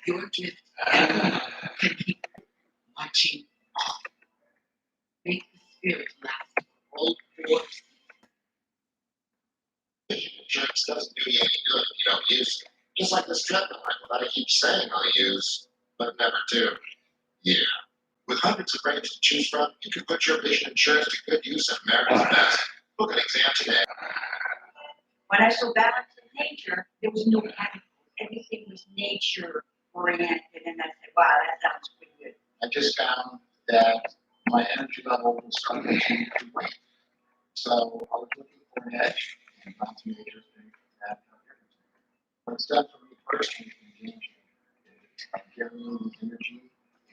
Your gift can keep watching off. Make the spirit last for old force. Insurance doesn't do you any good if you don't use it. Just like this treadmill that I keep saying I'll use, but never do. Yeah. With hundreds of brands to choose from, you can put your vision insurance to good use at America's Best. Book an exam today. When I saw Balance in Nature, there was no chemicals. Everything was nature oriented, and I said, wow, that sounds pretty good. I just found that my energy level was starting to wane. So I was looking for an edge, and found some majors that but it's definitely personally engaging. It's giving me the energy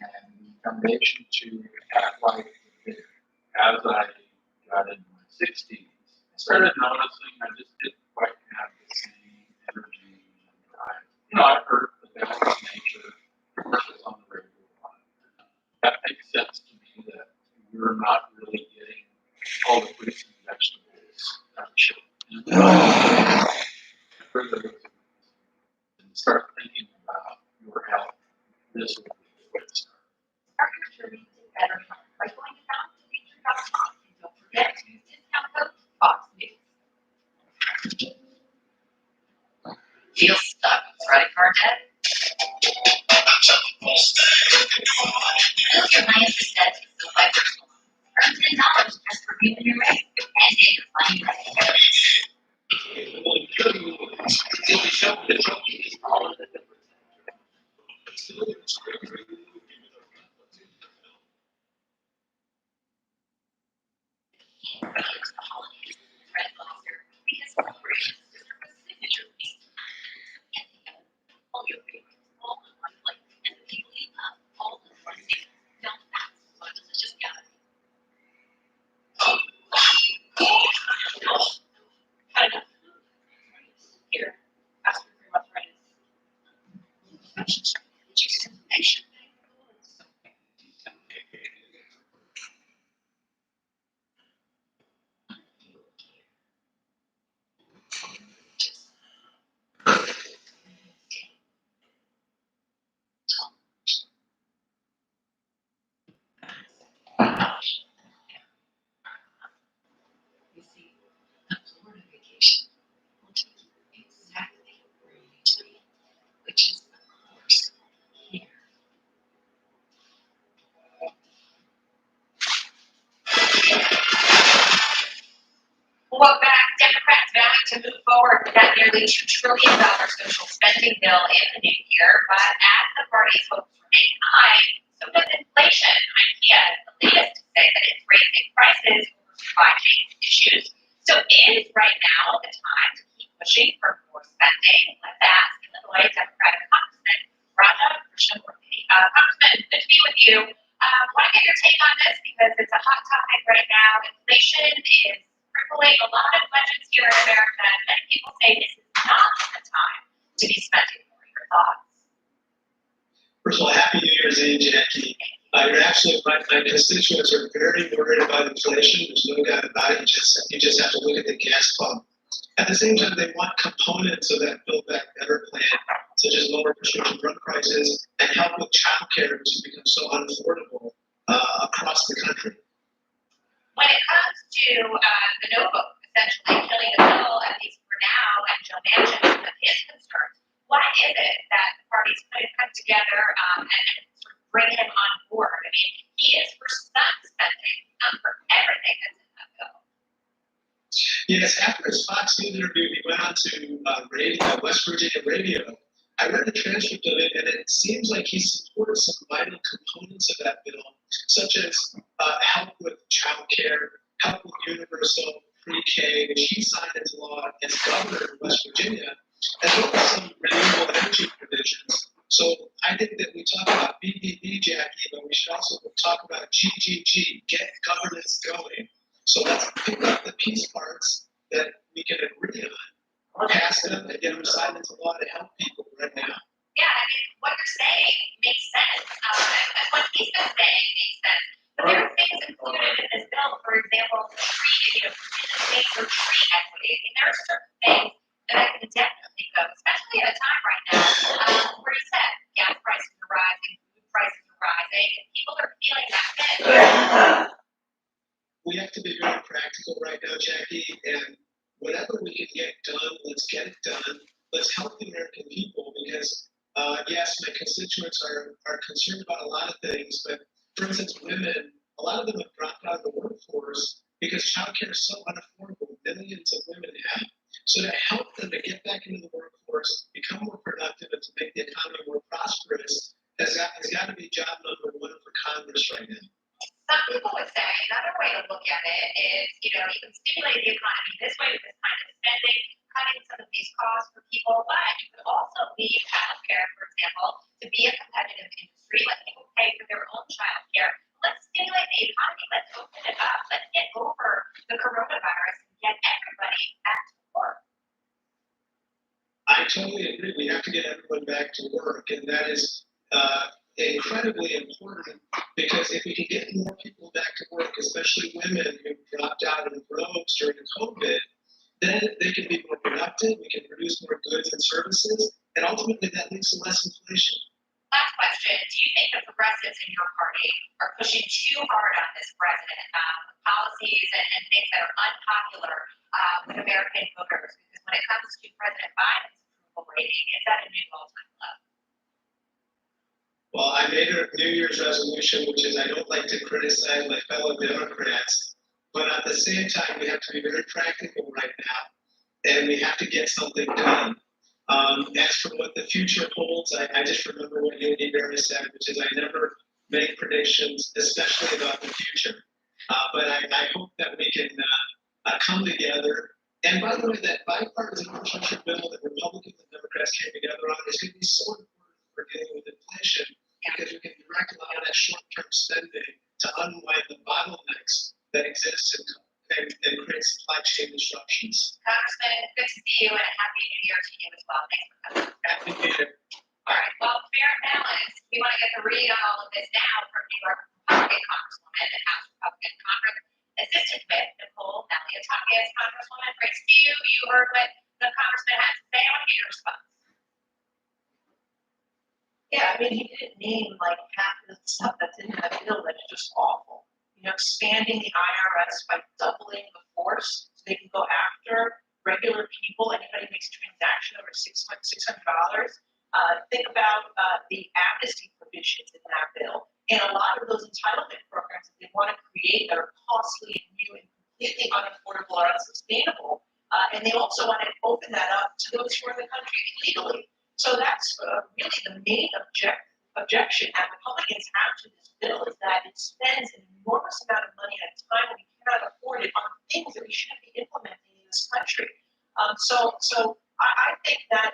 and the foundation to act like it. As I got into my 60s, I started noticing I just didn't quite have the same energy and drive. I've heard the balance of nature commercials on the radio a lot. That makes sense to me that we're not really getting all the fruits and vegetables that we should. And start thinking about your health. This will be the way to start. Start your journey to better health by going to DrNature.com, and don't forget to use discount code FOXNEWS. Feel stuck with credit card debt? Build your highest debt to Build by Personal Loan. Earn $10 just for viewing your rate and get your money back. You'll be shown the trophies all of the different. Red Lobster, because corporations deserve a signature piece. All your favorites, all in one plate, and the people you love, all in one table. Now that's what a delicious gathering. Had enough food. Here, ask for arthritis. Just information. You see, a Florida vacation will take you exactly where you need to be, which is, of course, here. Welcome back. Democrats vowing to move forward with that nearly $2 trillion social spending bill in the new year, but as the party's hopes remain high, so does inflation. IKEA is the latest to say that it's raising prices over supply chain issues. So is right now the time to keep pushing for more spending? Let's ask Illinois Democratic Congressman Raja Krishnamurthy. Congressman, good to be with you. I want to get your take on this because it's a hot topic right now. Inflation is crippling a lot of budgets here in America, and many people say this is not the time to be spending more. Your thoughts? First of all, Happy New Year's Eve, Jackie. You're absolutely right. My constituents are very worried about inflation. There's no doubt about it. You just have to look at the gas pump. At the same time, they want components of that Build Back Better plan, such as lower prescription drug prices and help with child care, which has become so unaffordable across the country. When it comes to the no vote, essentially killing the bill, at least for now, and Joe Manchin with his concerns, why is it that the parties couldn't come together and sort of bring him on board? I mean, he is for some spending, for everything that's in that bill. Yes, after his Fox News interview, he went on to West Virginia radio. I read the transcript of it, and it seems like he supports some vital components of that bill, such as help with child care, help with universal pre-K, which he signed into law as governor of West Virginia, as well as some renewable energy provisions. So I think that we talk about BBB, Jackie, but we should also talk about GGG, get governance going. So let's pick up the piece parts that we can agree on, pass them, and get them signed into law to help people right now. Yeah, I mean, what you're saying makes sense, and what he's been saying makes sense. But there are things included in this bill, for example, tree, in the state for tree equity. I mean, there are certain things that can definitely go, especially at a time right now where you said gas practical right now, Jackie, and whatever we can get done, let's get it done. Let's help the American people because, yes, my constituents are concerned about a lot of things, but for instance, women, a lot of them have dropped out of the workforce because childcare is so unaffordable. Millions of women have. So to help them to get back into the workforce, become more productive, and to make the economy more prosperous has got to be job number one for Congress right now. Some people would say another way to look at it is, you can stimulate the economy this way with this kind of spending, cutting some of these costs for people, but you could also need childcare, for example, to be a competitive industry. Let people pay for their own childcare. Let's stimulate the economy. Let's open it up. Let's get over the coronavirus and get everybody back to work. I totally agree. We have to get everyone back to work, and that is incredibly important because if we can get more people back to work, especially women who dropped out in droves during COVID, then they can be more productive, we can produce more goods and services, and ultimately that leads to less inflation. Last question. Do you think the progressives in your party are pushing too hard on this president with policies and things that are unpopular with American voters? Because when it comes to President Biden's approval rating, it's at a new all-time low. Well, I made a New Year's resolution, which is I don't like to criticize my fellow Democrats, but at the same time, we have to be very practical right now, and we have to get something done. As for what the future holds, I just remember what Yogi Berra said, which is I never make predictions, especially about the future. But I hope that we can come together. And by the way, that bipartisan infrastructure bill that Republicans and Democrats came together on is going to be so important for dealing with inflation because we can direct a lot of that short-term spending to unwind the bottlenecks that exist and create supply chain disruptions. Congressman, good to see you and a happy new year to you as well. Thanks for coming. Happy New Year. All right, well, fair and balanced. We want to get the read on all of this now from New York Republican Congresswoman and House Republican Congress Assistant Whip Nicole Malliotakis. Congresswoman, great to see you. You heard what the congressman had to say. I want to get your response. Yeah, I mean, he didn't name like half of the stuff that's in that bill that's just awful. Expanding the IRS by doubling the force so they can go after regular people. Anybody who makes a transaction over $600. Think about the amnesty provisions in that bill and a lot of those entitlement programs that they want to create that are costly and new and completely unaffordable or unsustainable. And they also want to open that up to those who are in the country illegally. So that's really the main objection that Republicans have to this bill is that it spends an enormous amount of money at a time when we cannot afford it on things that we shouldn't be implementing in this country. So I think that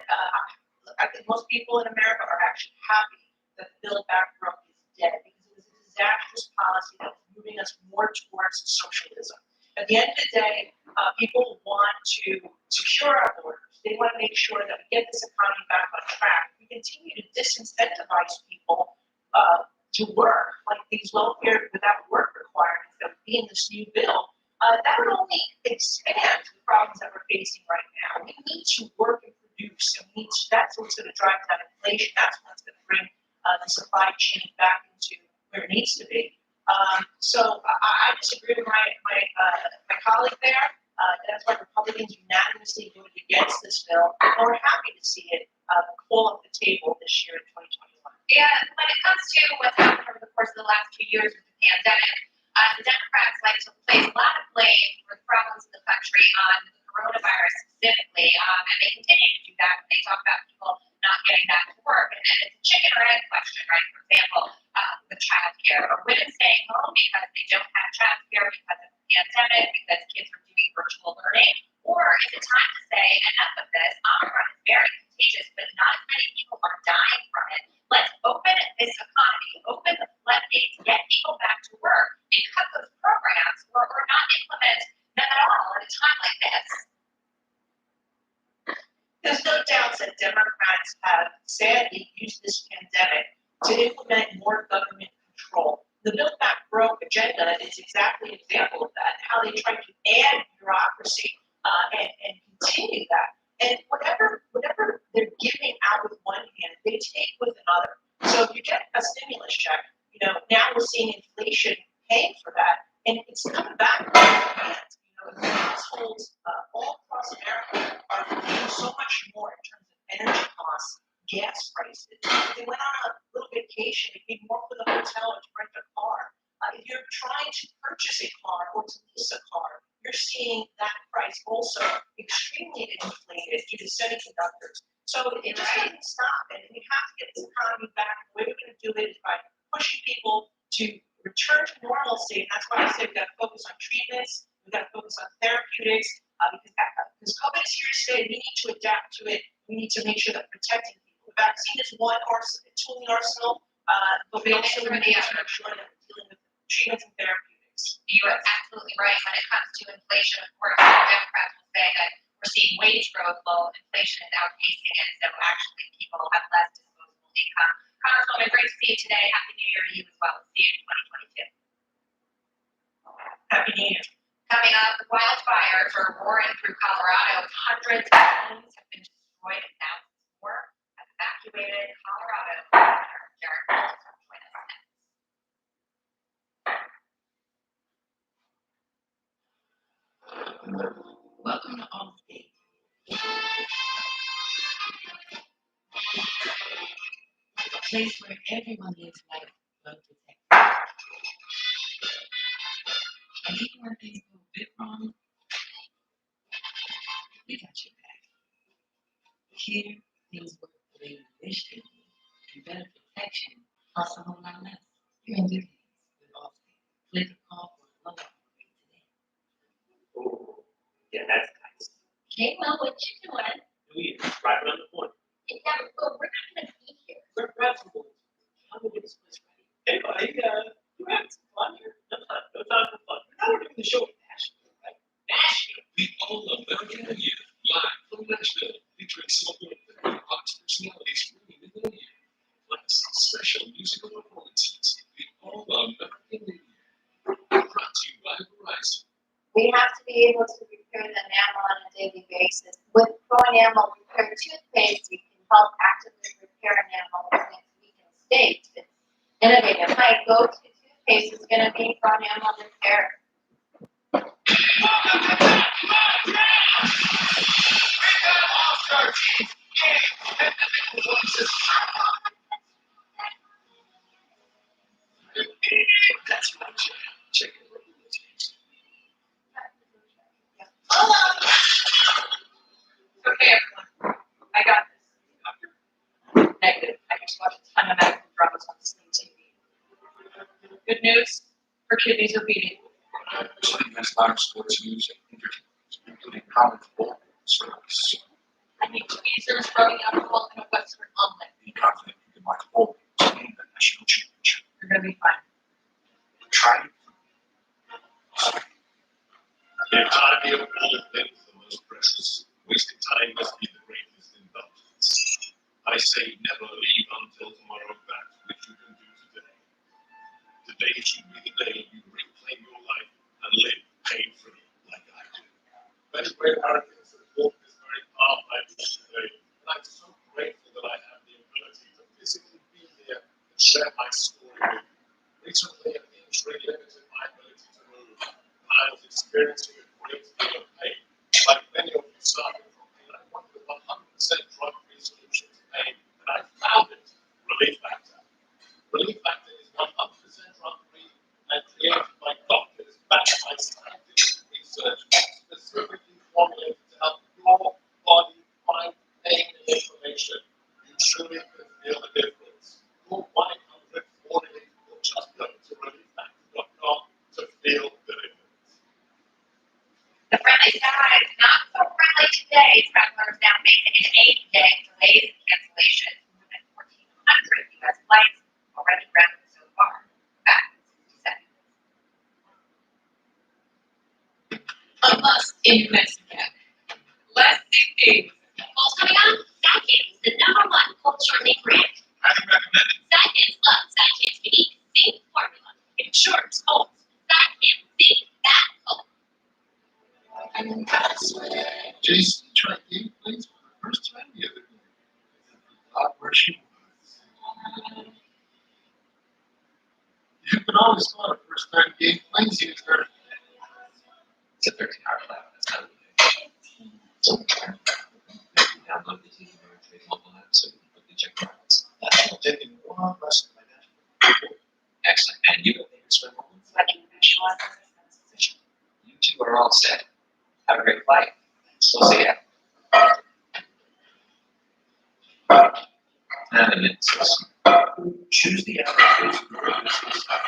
I think most people in America are actually happy that the Build Back Broke is dead because it was a disastrous policy that was moving us more towards socialism. At the end of the day, people want to secure our borders. They want to make sure that we get this economy back on track. We continue to disincentivize people to work, like these welfare without work requirements that would be in this new bill. That would only expand the problems that we're facing right now. We need to work and produce, and that's what's going to drive down inflation. That's what's going to bring the supply chain back into where it needs to be. So I disagree with my colleague there. That's why Republicans unanimously voted against this bill, and we're happy to see it fall off the table this year in 2021. Yeah, when it comes to what's happened over the course of the last 2 years with the pandemic, the Democrats like to place a lot of blame for the problems in the country on the coronavirus specifically, and they continue to do that when they talk about people not getting back to work. And it's a chicken or egg question, right? For example, with childcare, or women staying home because they don't have childcare because of the pandemic, because kids are doing virtual learning, or is it time to say enough of this? Omicron is very contagious, but not as many people are dying from it. Let's open this economy, open the floodgates, get people back to work, and cut those programs or not implement them at all at a time like this. There's no doubt that Democrats have sadly used this pandemic to implement more government control. The Build Back Broke agenda is exactly an example of that, how they try to add bureaucracy and continue that. And whatever they're giving out with one hand, they take with another. So if you get a stimulus check, now we're seeing inflation paying for that, and it's coming back in hands. If they went on a little vacation, it paid more for the hotel or to rent a car. If you're trying to purchase a car or to lease a car, you're seeing that price also extremely inflated due to semiconductors. So it just doesn't stop, and we have to get this economy back. The way we're going to do it is by pushing people to return to normalcy. And that's why I say we've got to focus on treatments, we've got to focus on therapeutics, because COVID is here to stay. We need to adapt to it. We need to make sure that we're protecting people. The vaccine is one tool in the arsenal, but we also need to make sure that we're dealing with treatments and therapeutics. You are absolutely right. When it comes to inflation, of course, Democrats will say that we're seeing wage growth while inflation is outpacing it, so actually people have less disposable income. Congresswoman, great to see you today. Happy New Year to you as well. See you in 2022. Happy New Year. Coming up, wildfires are roaring through Colorado. Hundreds of homes have been destroyed and thousands more have evacuated Colorado. Governor Jared Polis will join us next. Welcome to Allstate. A place where everyone lives life well protected. And even when things go a bit wrong, we got your back. Here, things work the way you wish they would. And better protection costs a whole lot less. You're in good hands with Allstate. Click or call for a low rate today. Oh, yeah, that's nice. Hey, Will, what you doing? New Year, right around the corner. Yeah, well, we're not going to be here. We're flexible. I'm going to get this place ready. Hey, buddy, you having some fun here? No time for fun. Now we're doing the show in Nashville, right? Nashville. The All-American New Year, live from Nashville, featuring some of your favorite Fox personalities ringing in the year. Plus, special musical performances. The All-American New Year. Brought to you by Verizon. We have to be able to repair the enamel on a daily basis. With Pro Enamel Repair Toothpaste, you can help actively repair enamel when it's weakened state. It's innovative. My go-to toothpaste is going to be Pro Enamel Repair. That's my jam. Check it out. Okay, everyone. I got this. Negative. I just watched a ton of medical dramas on Sling TV. Good news, her kidneys are beating. Plenty has live sports news and entertainment, including college football, service. I need tweezers, rubbing alcohol, and a Western omelet. Be confident you can watch all games and the national championship. You're going to be fine. Try it. The economy of all things the most precious. Wasting time must be the greatest indulgence. I say never leave until tomorrow that which you can do today. Today should be the day you reclaim your life and live pain-free like I do. Many great Americans have walked this very path I walk today, and I'm so grateful that I have the ability to physically be there and share my story with you. Recently, an injury limited my ability to move, and I was experiencing a great deal of pain. Like many of you suffering from pain, I wanted a 100% drug-free solution to pain, and I found it, Relief Factor. Relief Factor is 100% drug-free and created by doctors backed by scientific research, specifically formulated to help your body find pain and inflammation. You truly can feel the difference. Call 1-800-48 or just go to relieffactor.com to feel the difference. The friendly side is not so friendly today. Travelers now facing an 8-day delays and cancellations. More than 1,400 U.S. flights already grounded so far. Back in 60 seconds. A must in Mexico. Less thinking. What's coming up? Sidekick, the #1 cold shortening brand. Highly recommended. Sidekick loves Sidekick's unique zinc formula. It shortens colds. Sidekick zinc that cold. Jason tried game plays for the first time the other day. Not where she was. You can always call it first time game plays user. It's a 13-hour plan. That's how we do it. Download the TV or trade mobile app so you can quickly check your balance. I'm taking one lesson in my national. Excellent. And you don't need to swim home. So I can visualize that's sufficient. You two are all set. Have a great flight. We'll see ya. And it's choose the application for this stuff.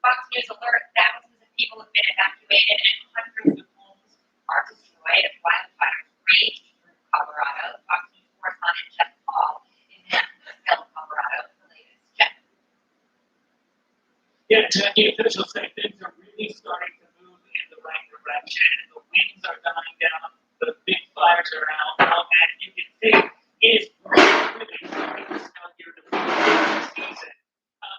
Fox News alert, thousands of people have been evacuated and hundreds of homes are destroyed as wildfires rage through Colorado. Fox News correspondent Jeff Paul in Mansfield, Colorado, the latest. Jeff. Yeah, Jackie, officials say things are really starting to move in the right direction. The winds are dying down, the big fires are out now, and you can see it is really starting to snow here to the season.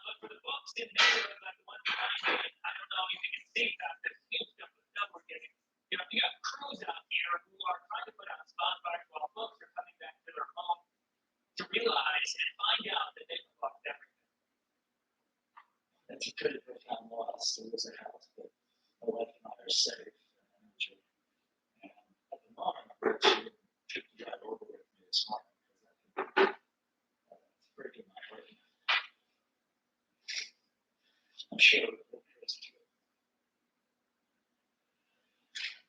But for the folks in the neighborhood, like the ones behind me, I don't know if you can see that, this huge number of snow we're getting. You know, we got crews out here who are trying to put out bonfires while folks are coming back to their home to realize and find out that they've lost everything. If you could have found lost, there was a house, but my wife and I are safe and injured. And at the moment, I'm actually took you guys over with me this morning because it's breaking my heart. I'm sure it will be too.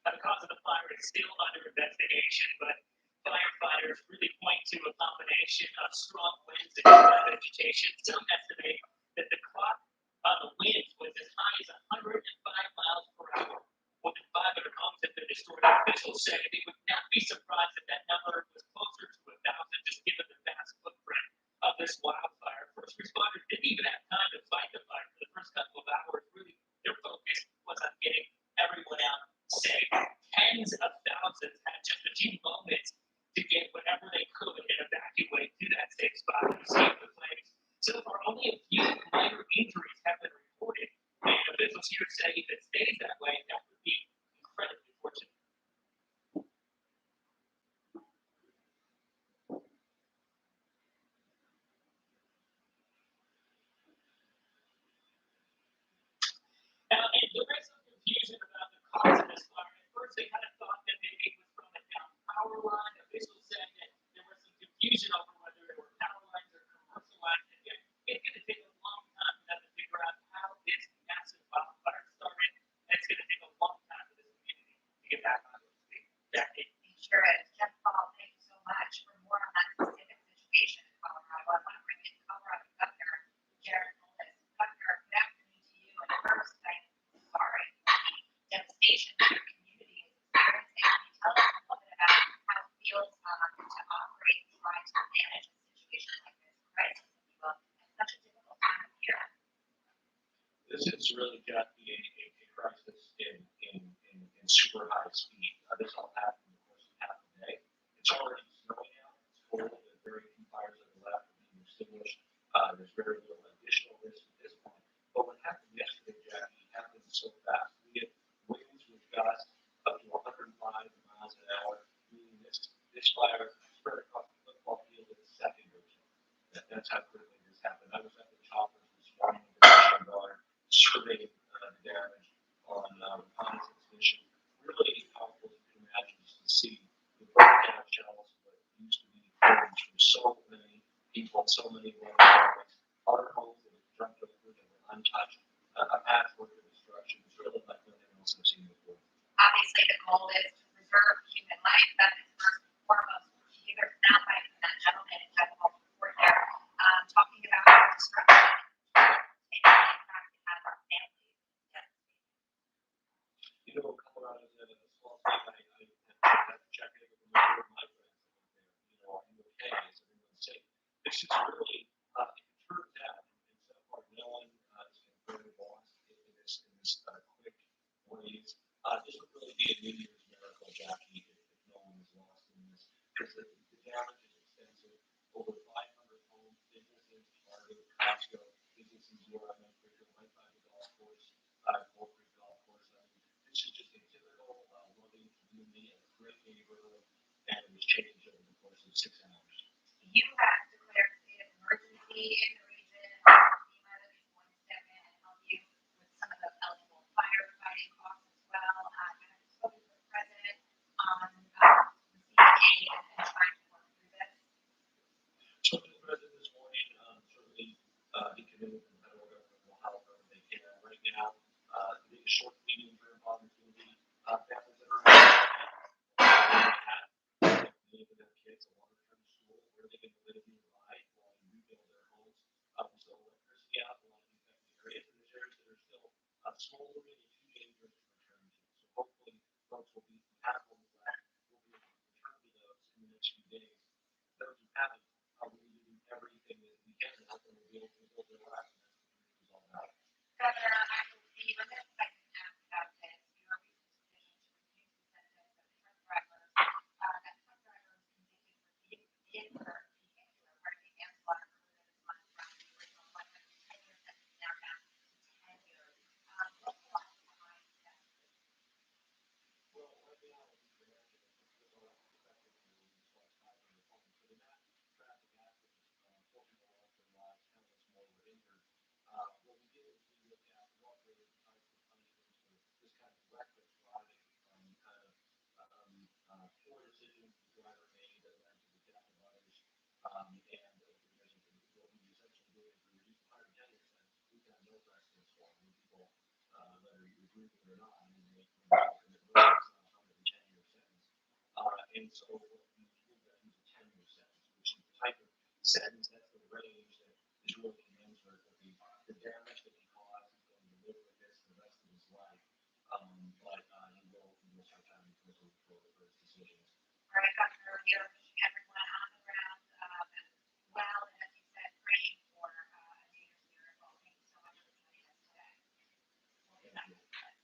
The cause of the fire is still under investigation, but firefighters really point to a combination of strong winds and dry vegetation. Some estimate that the clock on the winds was as high as 105 miles per hour. More than 500 homes have been destroyed. Officials say they would not be surprised if that number was closer to 1,000, just given the vast footprint of this wildfire. First responders didn't even have time to fight the fire for the first couple of hours. Really, their focus was on getting everyone out safe. Tens of thousands had just a few moments to get whatever they could and evacuate to that safe spot to escape the flames. So far, only a few minor injuries have been reported, and officials here say if it stays that way, that would be incredibly fortunate. Now, and there is some confusion about the cause of this fire. At first, they kind of thought that maybe it was from a down power line. Officials said that there was some confusion over whether there were power lines or commercial lines. And yet, it's going to take a long time for them to figure out how this massive wildfire started. And it's going to take a long time for this community to get back on its feet. Jackie. Sure is. Jeff Paul, thank you so much for more on that specific situation in Colorado. I want to bring in Colorado Governor Jared Polis. Governor, good afternoon to you. And first, I'm sorry, the devastation that your community is experiencing. Can you tell us a little bit about how it feels to operate and try to manage a situation like this, crisis, if you will, at such a difficult time of year? This has really got to be a crisis in super high speed. This all happened in the course of half a day. It's already snowing out. It's cold. There's very few fires that are left being extinguished. There's very little additional risk at this point. But what happened yesterday, Jackie, happened so fast. We had winds with gusts up to 105 miles an hour. Meaning this fire spread across the football field in a second or two. That's how quickly this happened. I was at the choppers this morning with my daughter, surveying the damage on reconnaissance mission. Really powerful to imagine to see the breakdown shells that used to be homes for so many people, so many families, our homes that were jumped over that were untouched, a patchwork of destruction. It's really like nothing else I've seen before. Obviously, the goal is to preserve human life. That is first and foremost. There's soundbite from that gentleman in Jeff Paul's report there, talking about the destruction and the impact it has on families. You know, Colorado is a small state. I have to check in with a number of my friends there. You know, are you okay? Is everyone safe? This is really, if it turns out, and so far no one is very lost in this quick ways, this would really be a New Year's miracle, Jackie, if no one is lost in this. Because the damage is extensive. Over 500 homes, businesses, Target, Costco, businesses where I'm right by the golf course, Gold Creek Golf Course. This is just a typical loving community and a great neighborhood, and it was changed over the course of 6 hours. You have declared a state of emergency in the region. FEMA is going to step in and help you with some of the eligible firefighting costs as well. Have you spoken to the president it's a long-term school where they can live nearby while you rebuild their homes. So electricity out in a lot of infected areas, and there's areas that are still smoldering and too dangerous to return to. So hopefully folks will be compatible with that. We'll be able to return to those in the next few days. Those who haven't, we're doing everything that we can to help them be able to build their lives. And that's what it's all about. Governor, I will be remiss if I didn't ask about this. Your recent decision to reduce incentives of truck drivers, that truck drivers convicted for vehicular, manslaughter earlier this month from the original 10-year sentence now down to 10 years. What's the logic behind that? Well, right now, as you can imagine, it's a lot of perspective on the response time on the phone. So the mass traffic accidents, unfortunately, lost their lives, countless more were injured. What we did is we looked at what were the types of punishments for this kind of reckless driving, kind of poor decisions the driver made that led to the death of others. And what we essentially did is we reduced the 110-year sentence. We got no precedence for when people, whether you agree with it or not, I mean, they commit murder, it's not a 110-year sentence. And so what we moved that into 10-year sentence, which is the type of sentence that's the range that is really commensurate with the damage that he caused. He's going to live with this the rest of his life. But he will start time in prison for his decisions. All right, Governor, we are wishing everyone on the ground well, and as you said, praying for a Native miracle. Thank you so much for joining us today. We'll be back.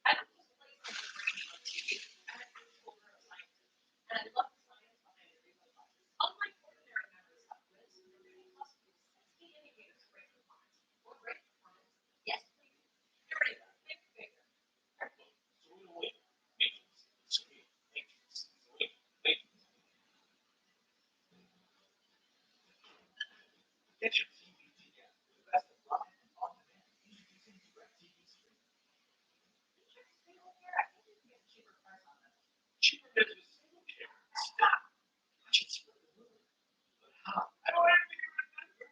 I don't just play some radio on TV. I'm a controller of sciences, and I love the science behind the remote classes. Unlike ordinary memory software, the remote class with 60 indicators for great performance or great performance. Yes, please. Here we go. Think bigger. Get your TV together. The best of live and on demand. Introducing DirecTV Stream. Single care, I think you can get cheaper price on this. Cheaper than just single care. Stop. I just spread the word. But how? I don't have to remember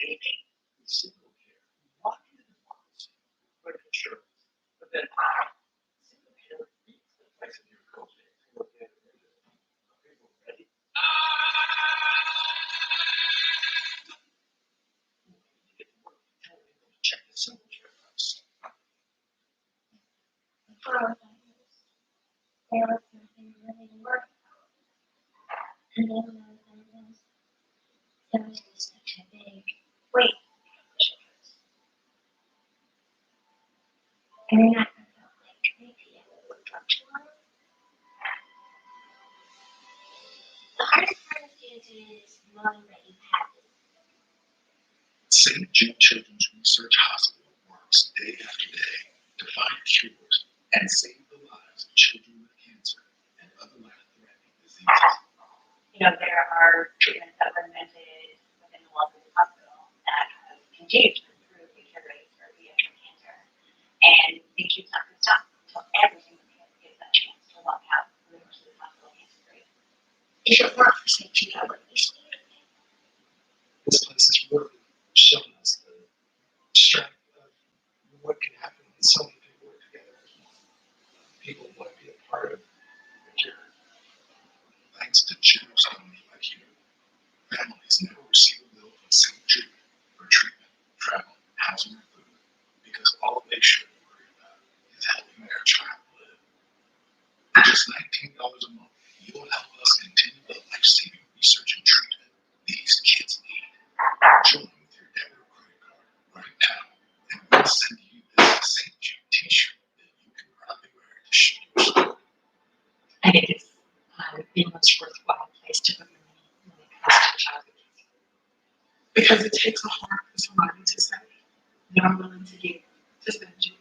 anything. With single care, you walk into the pharmacy with insurance, but then single care beats the price of your copay. Single care. Okay, we're ready. Check the single care price. There was something really working. And then when I was diagnosed, there was such a big weight. And then I felt like maybe I was drunk too long. The hardest part of cancer is knowing that you have it. St. Jude Children's Research Hospital works day after day to find cures and save the lives of children with cancer and other life-threatening diseases. You know, there are treatments that were invented within the walls of the hospital that have continued to improve the cure rates for pediatric cancer. And they keep not going to stop until every single kid gets that chance to walk out from the rest of the hospital cancer-free. If it weren't for St. Jude, I wouldn't be seeing anything. This place has really shown us the strength of what can happen when so many people work together. People want to be a part of the cure. Thanks to generous donors like you, families never receive a bill from St. Jude for treatment, travel, housing, or food, because all they should worry about is helping their child live. For just $19 a month, you'll help us continue the life-saving research and treatment these kids need. Join with your debit or credit card right now, and we'll send you this St. Jude t-shirt that you can proudly wear to show your story. I think it's the most worthwhile place to put money when it comes to childhood cancer. Because it takes a heart for somebody to say they're willing to give to St. Jude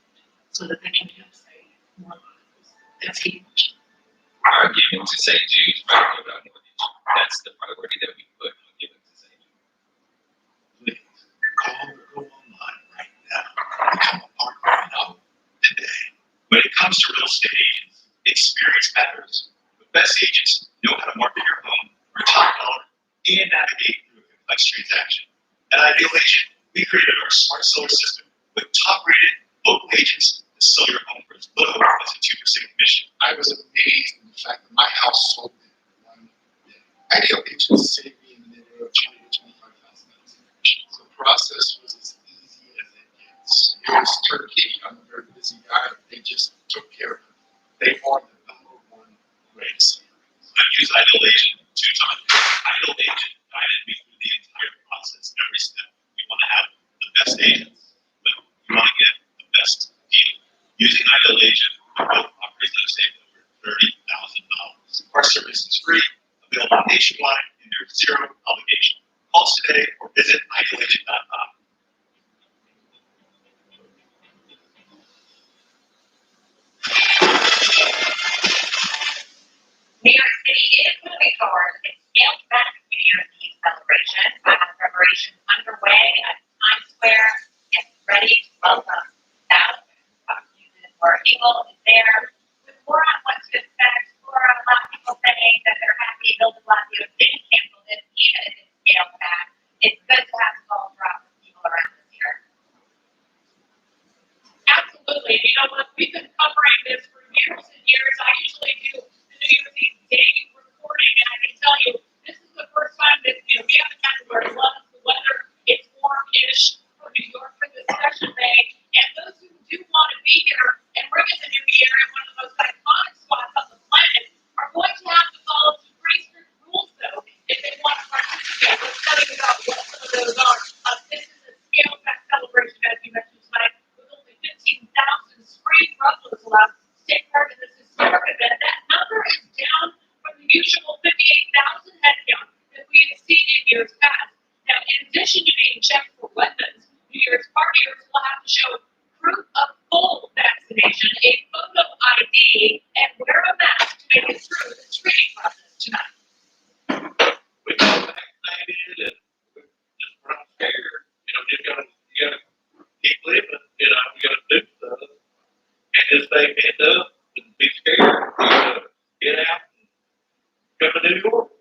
so that they can help save more lives. That's huge. Our giving to St. Jude's right without mortgage. That's the priority that we put on giving to St. Jude. Please call or go online right now. Become a partner in hope today. When it comes to real estate agents, experience matters. The best agents know how to market your home for a top dollar and navigate through a complex transaction. At Ideal Agent, we created our smart seller system with top-rated local agents to sell your home for as little That's a 2% commission. I was amazed in the fact that my house sold in one day. Ideal agents saved me in the neighborhood of $20,000 to $25,000. So the process was as easy as it gets. It was turnkey. I'm a very busy guy. They just took care of it. They are the #1 race. I've used Ideal Agent 2 times. Ideal Agent guided me through the entire process, every step. You want to have the best agents, but you want to get the best deal. Using Ideal Agent, both properties that have saved over $30,000. Our service is free, available nationwide, and there's zero obligation. Call us today or visit idealagent.com. New York City is moving forward with its scaled back New Year's Eve celebration. Preparations underway at Times Square. Get ready to welcome thousands of users where Eagle is there. With more on what to expect, for a lot of people saying that they're happy Bill de Blasio didn't cancel this even if it's scaled back. It's good to have the ball drop with people around this year. Absolutely. You know what? We've been covering this for years and years. I usually do the New Year's Eve day reporting, and I can tell you, this is the first time that we haven't had to wear gloves. The weather is warm-ish for New York for this session day, and those who do want to be here and bring in the new year in one of the most iconic spots on the planet are going to have to follow some pretty strict rules, though, if they want to participate. Let's tell you about what some of those are. This is a scaled-back celebration, as you mentioned tonight, with only 15,000 screen ruffles allowed to take part in this historic event. That number is down from the usual 58,000 headcount that we have seen in years past. Now, in addition to being checked for weapons, New Year's partiers will have to show proof of full vaccination, a photo ID, and wear a mask to make it through the screening process tonight. We got vaccinated and we're not scared. You know, you gotta keep living. You know, you gotta do stuff. And just stay pinned up and be scared. You gotta get out and come to New York.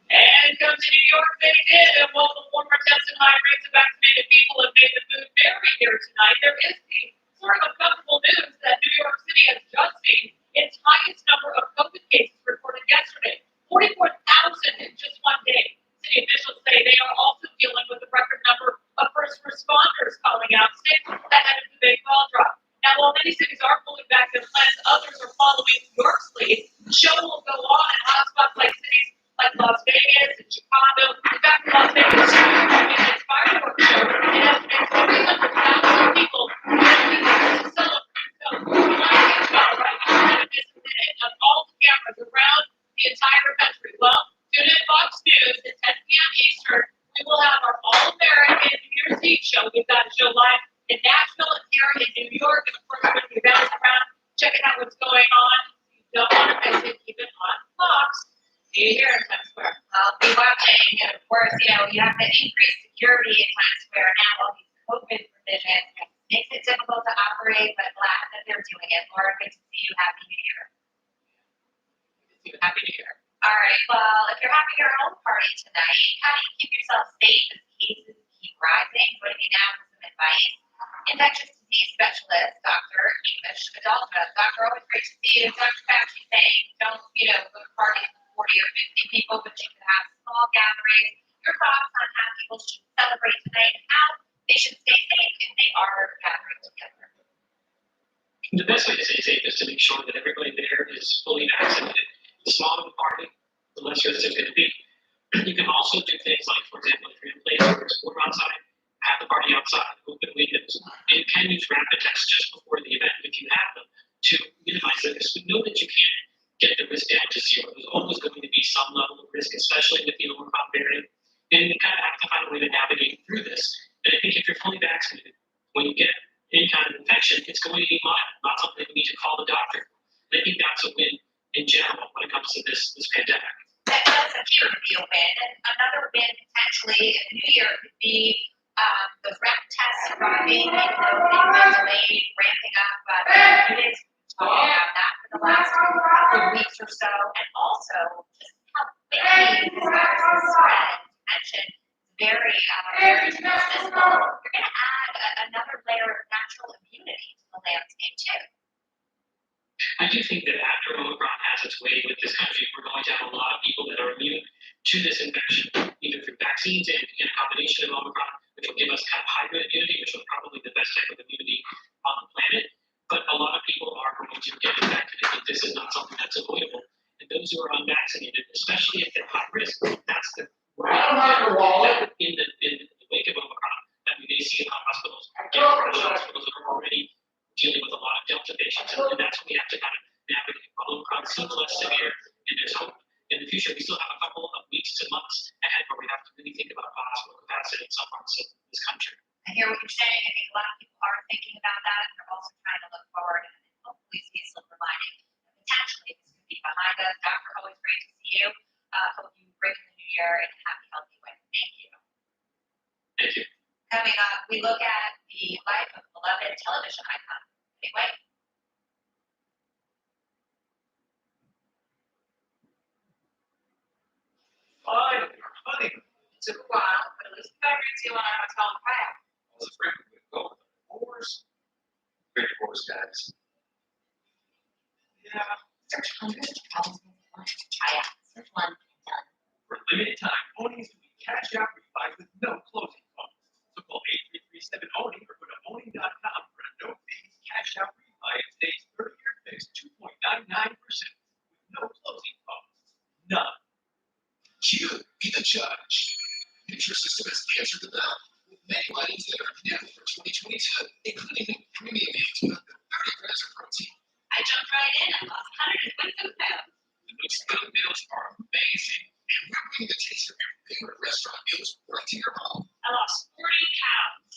And come to New York, they did. And while the warmer temps and high rates of vaccinated people have made the mood very here tonight, there is the sort of uncomfortable news that New York City has just seen its highest number of COVID cases reported yesterday, 44,000 in just one day. City officials say they are also dealing with a record number of first responders calling out sick ahead of the big ball drop. Now, while many cities are pulling back their plans, others are following New York's lead. The show will go on in hotspots like cities like Las Vegas and Chicago. In fact, Las Vegas its fireworks show and estimates 300,000 people to celebrate. So, we want to think about right now in just a minute of all the cameras around the entire country. Well, tune in Fox News at 10 p.m. Eastern. We will have our All-American New Year's Eve show. We've got a show live in Nashville and here in New York. And of course, we're going to be bouncing around, checking out what's going on. You don't want to miss it. Keep it on Fox. See you here in Times Square. I'll be watching. And of course, you know, you have to increase security in Times Square now. All these COVID provisions makes it difficult to operate, but glad that they're doing it. Laura, good to see you. Happy New Year. Happy New Year. All right. Well, if you're having your own party tonight, how do you keep yourself safe as cases keep rising? Joining me now with some advice. Infectious disease specialist, Dr. Amish Adalta. Doctor, always great to see you. Dr. Fauci saying don't, go to parties with 40 or 50 people, but you can have small gatherings. Your thoughts on how people should celebrate tonight and how they should stay safe if they are gathering together? The best way to stay safe is to make sure that everybody there is fully vaccinated. The smaller the party, the less risk it's going to be. You can also do things like, for example, if you're in a place where it's warm outside, have the party outside, open windows. You can use rapid tests just before the event if you have them to minimize the risk. But know that you can't get the risk down to zero. There's always going to be some level of risk, especially with the Omicron variant. And you kind of have to find a way to navigate through this. And I think if you're fully vaccinated, when you get any kind of infection, it's going to be mild, not something you need to call the doctor. And I think that's a win in general when it comes to this pandemic. That's appear to be a win. And another win potentially in the new year could be the rapid tests arriving, even though they've been delayed, ramping up. Units talking about that for the last couple of weeks or so. And also just how quickly this virus has spread. As mentioned, very transmissible. You're going to add another layer of natural immunity to the landscape too. I do think that after Omicron has its way with this country, we're going to have a lot of people that are immune to this infection, either through vaccines and a combination of Omicron, which will give us kind of hybrid immunity, which is probably the best type of immunity on the planet. But a lot of people are going to get infected if this is not something that's avoidable. And those who are unvaccinated, especially if they're high risk, that's the in the wake of Omicron that we may see in hospitals, hospitals that are already dealing with a lot of Delta patients, and that's what we have to kind of navigate. While Omicron seems less severe, and there's hope in the future, we still have a couple of weeks to months ahead where we have to really think about hospital capacity in some parts of this country. I hear what you're saying. I think a lot of people are thinking about that, and they're also trying to look forward and hopefully see a silver lining. Potentially, this could be behind us. Doctor, always great to see you. Hope you bring in the new year in a happy, healthy way. Thank you. Thank you. Coming up, we look at the life of a beloved television icon. Anyway. Funny. It took a while, but at least we got agreed to on our hotel and kayak. I was afraid we would go with the horse. Great horse, guys. Yeah. Search hundreds of thousands of lines to try out. Search one and done. For a limited time, Oni's will be cash out refis with no closing costs. So call 8337 Oni or go to Oni.com for a no fees cash out refi at today's 30-year fixed 2.99% with no closing costs. None. You be the judge. Nutrisystem has answered the bell with many items that are new for 2022, including premium meat with 30 grams of protein. I jumped right in and lost 100 pounds. The Nuts Food meals are amazing, and we're bringing the taste of your favorite restaurant meals right to your home. I lost 40 pounds,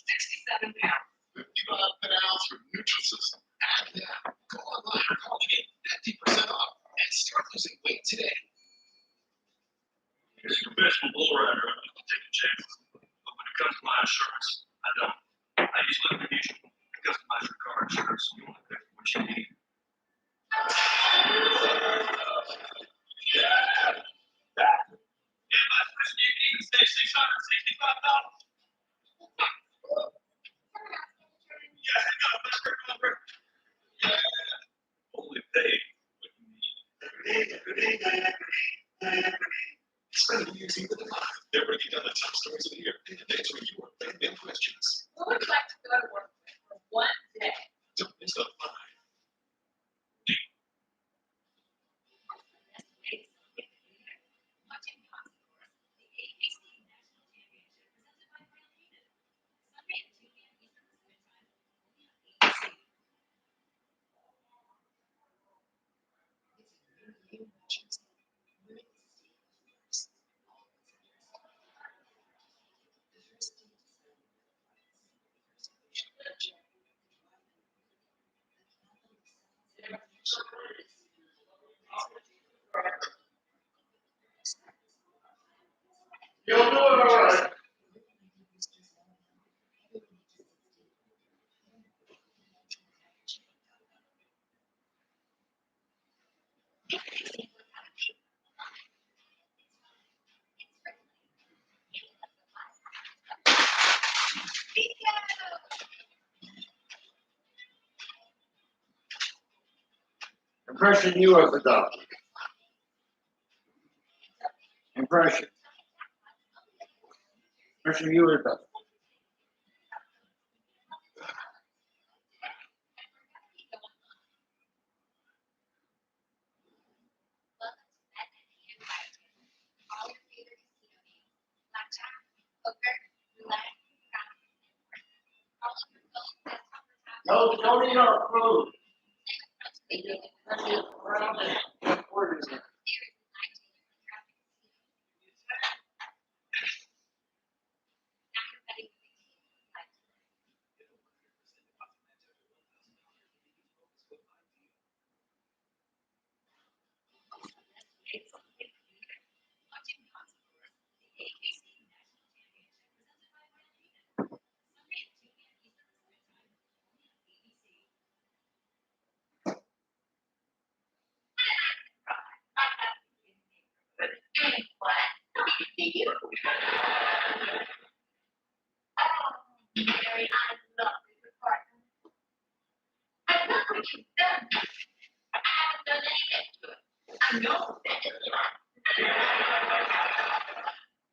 67 pounds. 55 pounds from Nutrisystem. Act now. Go online or call to get 50% off and start losing weight today. As a professional bull rider, I'm not taking chances. But when it comes to my insurance, I don't. I use Liberty Mutual to customize your car insurance. You want to pick what you need. That. And my first year, you can save $665. Yes, I got a better number. Yeah. Only pay what you need. Spend New Year's Eve with the live. They're breaking down the top stories of the year and answering your fan questions. Who would you like to go to work with for one day? Don't miss the live. You'll do it all right. Impression you as a doctor. Impression. Impression you as a doctor. Don't eat our food. Where is it? he's done. I haven't done anything to it. I know that.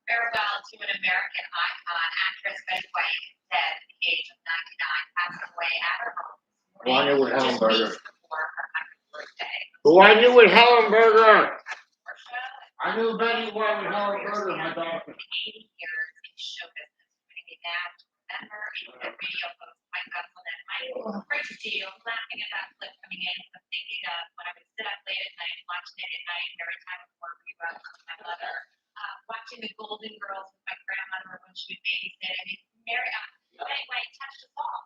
Farewell to an American icon, actress Betty White, dead at the age of 99, passed away at her home this Who I knew with morning, just Hellenberger. weeks before her 100th birthday. Who I knew with Hellenberger. Portia I knew Betty White with Hellenberger, my daughter. 80 years in show business, bringing me that to remember a radio host Mike Gutzman and Mike. Great to see you. I'm laughing at that clip coming in. I'm thinking of when I would sit up late at night, watch Nick at Night every time before reruns with my mother, watching the Golden Girls with my grandmother when she would babysit. I mean, Betty White touched us all.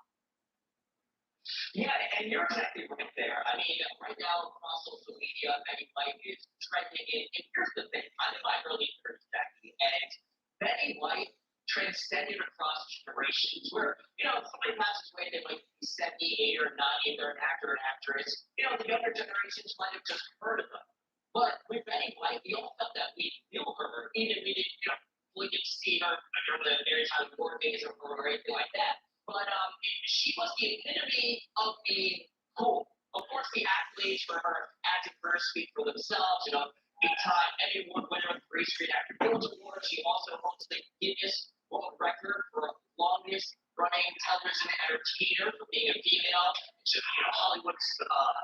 Yeah, and you're exactly right there. I mean, right now across social media, Betty White is trending in. And here's the thing, I'm in my early 30s, Becky, and Betty White transcended across generations where, somebody passes away, they might be 78 or 90, they're an actor or actress. The younger generations might have just heard of them. But with Betty White, we all felt that we knew her, even if we didn't, fully get to see her during the Mary Tyler Moore days or anything like that. But she was the epitome of being cool. Of course, the accolades for her acting career speak for themselves. Big-time Emmy Award winner of the Three Screen Actor Guild Award. She also holds the Guinness World Record for longest-running television entertainer for being a female. She's a Hollywood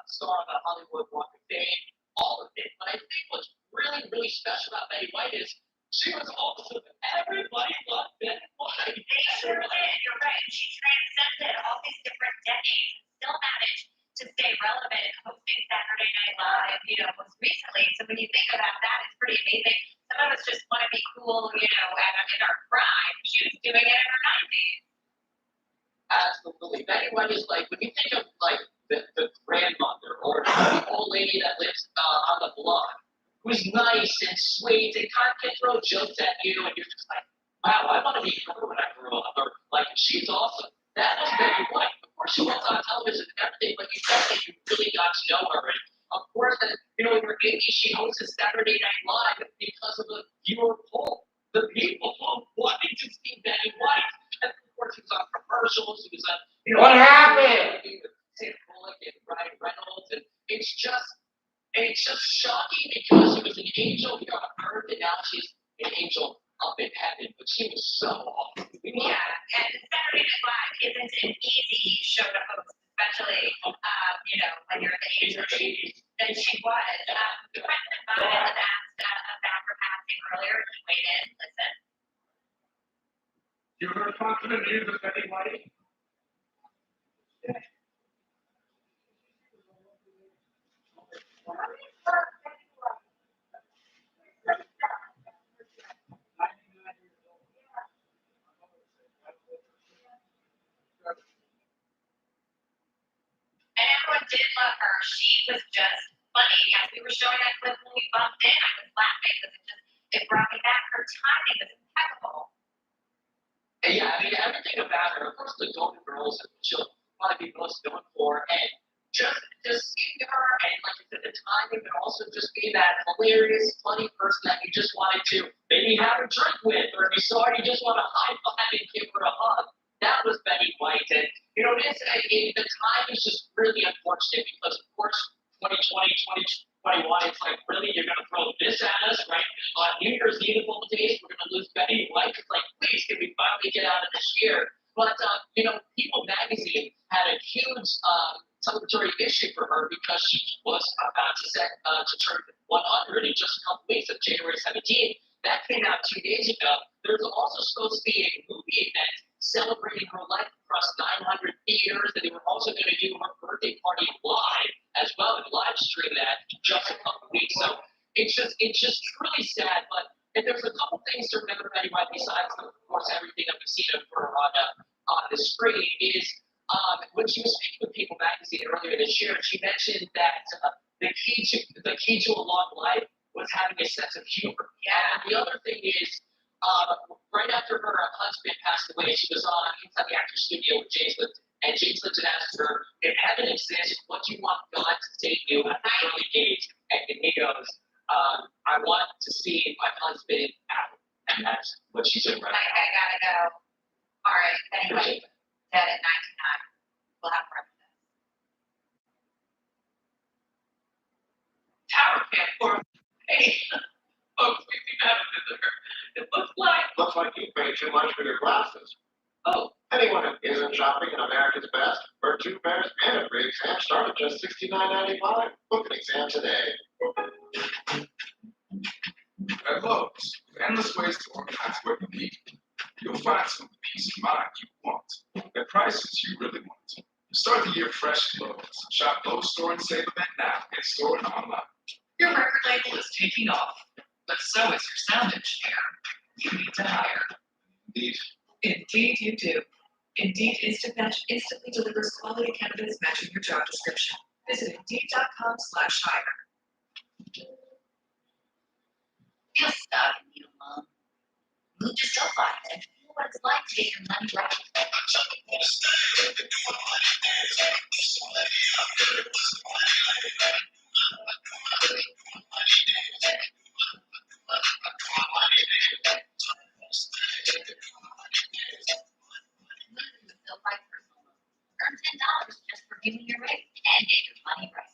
star on the Hollywood Walk of Fame. All of it. But I think what's really, really special about Betty White is she was also everybody loved Betty White. They sure did. You're right. She transcended all these different decades and still managed to stay relevant, hosting Saturday Night Live, most recently. So when you think about that, it's pretty amazing. Some of us just want to be cool, in our prime. She was doing it in her 90s. Absolutely. Betty White is like, when you think of like the grandmother or the old lady that lives on the block, who's nice and sweet and can throw jokes at you, and you're just like, wow, I want to be her when I grow up. Or like, she's awesome. That was Betty White. Of course, she was on television and everything, but you felt like you really got to know her. And of course, in her 80s, she hosted Saturday Night Live because of the viewer poll. The people wanting to see Betty White. And of course, he was on commercials. He was on, What happened? Sam Bullock and Ryan Reynolds, and it's just shocking because she was an angel here on earth, and now she's an angel up in heaven. But she was so awesome. Yeah, and Saturday Night Live isn't an easy show to host, especially when you're in the age of 80s. Than she was. President Biden was asked about her passing earlier. He weighed in. Listen. You heard confident news of Betty White? And everyone did love her. She was just funny. As we were showing that clip when we bumped in, I was laughing because it brought me back. Her timing was impeccable. And yeah, I mean, everything about her, of course, the Golden Girls, she'll probably be most known for, and just seeing her, and like you said, the timing, but also just being that hilarious, funny person that you just wanted to maybe have a drink with, or if you saw her, you just want to high five and give her a hug. That was Betty White, and the time is just really unfortunate because, of course, 2020, 2021, it's like, really, you're going to throw this at us, right? On New Year's Eve of all days, we're going to lose Betty White. It's like, please, can we finally get out of this year? But, People Magazine had a huge celebratory issue for her because she was about to turn 100 in just a couple weeks of January 17th. That came out 2 days ago. There's also supposed to be a movie event celebrating her life across 900 theaters, and they were also going to do her birthday party live as well and live stream that just a couple weeks. So it's just truly sad. But if there's a couple things to remember Betty White besides, of course, everything that we've seen of her on the screen is when she was speaking with People Magazine earlier this year, she mentioned that the key to a long life was having a sense of humor. And the other thing is, right after her husband passed away, she was on Inside the Actors Studio with James Lipton. And James Lipton asked her, if heaven exists, what do you want God to say to you at the early age? And he goes, I want to see my husband happy. And that's what she said right now. I gotta go. All right, anyway, dead at 99. We'll have breakfast. Hey, folks, we see that in there. It looks like. Looks like you paid too much for your glasses. Oh, Anyone who isn't shopping at America's Best for 2 pairs and a free exam start at just $69.95. Book an exam today. At Lowe's, with endless ways to organize what you need, you'll find some of the peace of mind you want at prices you really want. Start the year fresh at Lowe's. Shop Lowe's Store and Save Event now in store and online. your record label is taking off, but so is your sound engineer. You need to hire. Indeed. Indeed, you do. Indeed Instant Match instantly delivers quality candidates matching your job description. Visit Indeed.com/hire. Feel stuck and need a loan? Move to SoFi and feel what it's like to get your money right. Move to SoFi personal loan. Earn $10 just for giving your rate and get your money right.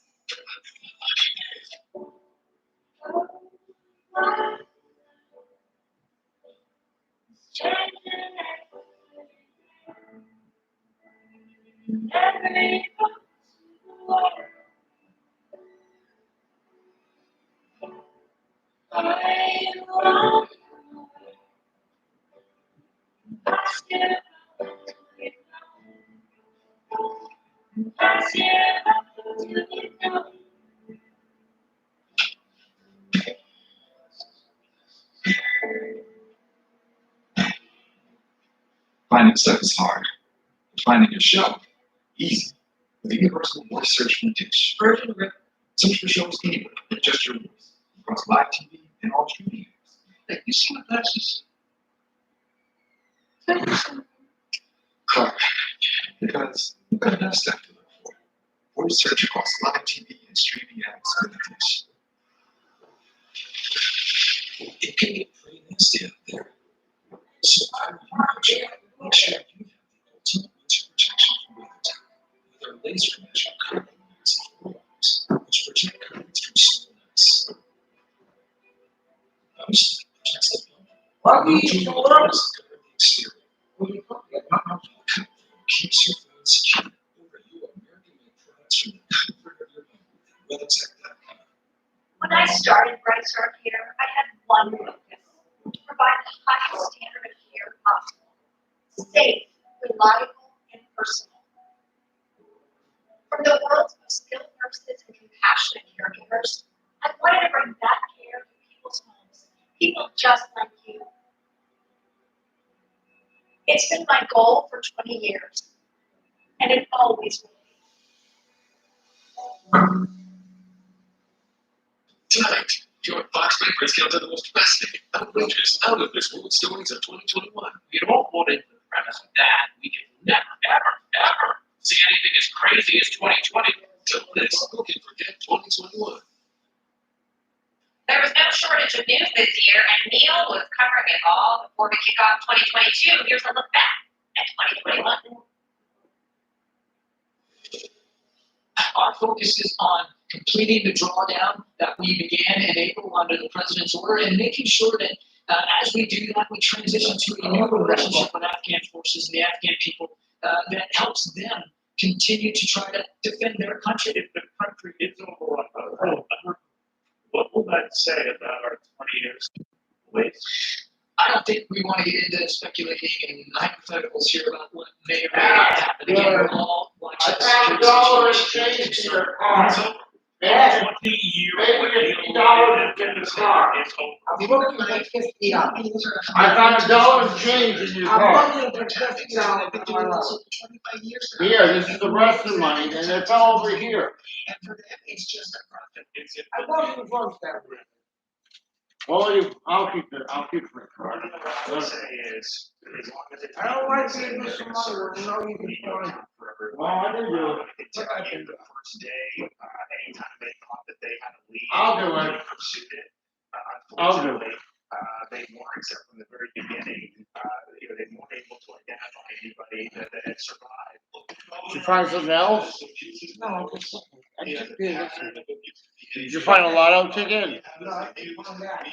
Finding stuff is hard. But finding your show, easy. With the universal voice search from Dish. Virgin Rip. Search for shows anywhere with just your voice. Across live TV and all streaming apps. Like, you see what that's just. Clark. Because you've got enough stuff to look for. Voice search across live TV and streaming apps with Dish. It can get pretty nasty out there. So I would make sure you have the ultimate winter protection from weather with our laser mesh carbon units and floors, which protect curtains from snow and ice. Obviously, it protects the building. Cover the exterior. Keeps your phone secure. Over you American-made products from the comfort of your home at WeatherTech.com. When I started Bright Start Care, I had one focus: provide the highest standard of care possible. Safe, reliable, and personal. From the world's most skilled nurses and compassionate caregivers, I wanted to bring that care to people's homes, people just like you. It's been my goal for 20 years, and it always will be. Tonight, your Fox favorites count the most fascinating, outrageous, out of this world stories of 2021. We don't put into the premise of that. We can never, ever see anything as crazy as 2020. Till this, who can forget 2021? There was no shortage of news this year, and Neil was covering it all before we kick off 2022. Here's a look back at 2021. Our focus is on completing the drawdown that we began in April under the president's order and making sure that as we do that, we transition to a new relationship with Afghan forces and the Afghan people that helps them continue to try to defend their country. If the country is overrun by the world, what will that say about our 20 years? Wait. I don't think we want to get into speculating and hypotheticals here about what may or may not happen. Again, we're all watching the security situation. So, 20-year $50 in the car. is over. I'm looking for $50. I found $1 change in your car. I'm looking for $50. Here, this is the rest of the money, and it's all over here. And for them, it's just a profit. I thought you was that way. Well, I'll keep it. I'll keep it. What I would say is, as long as it's. I don't like seeing this tomorrow. You know you can find it. Well, I do. It's the first day, anytime they thought that they had to leave. I'll do it. They pursued it. I'll do Unfortunately, they weren't, except from the very beginning, they weren't able to identify anybody that had survived. Did you find something else? No, I just did this. Did you find a lotto ticket? No, I didn't find that.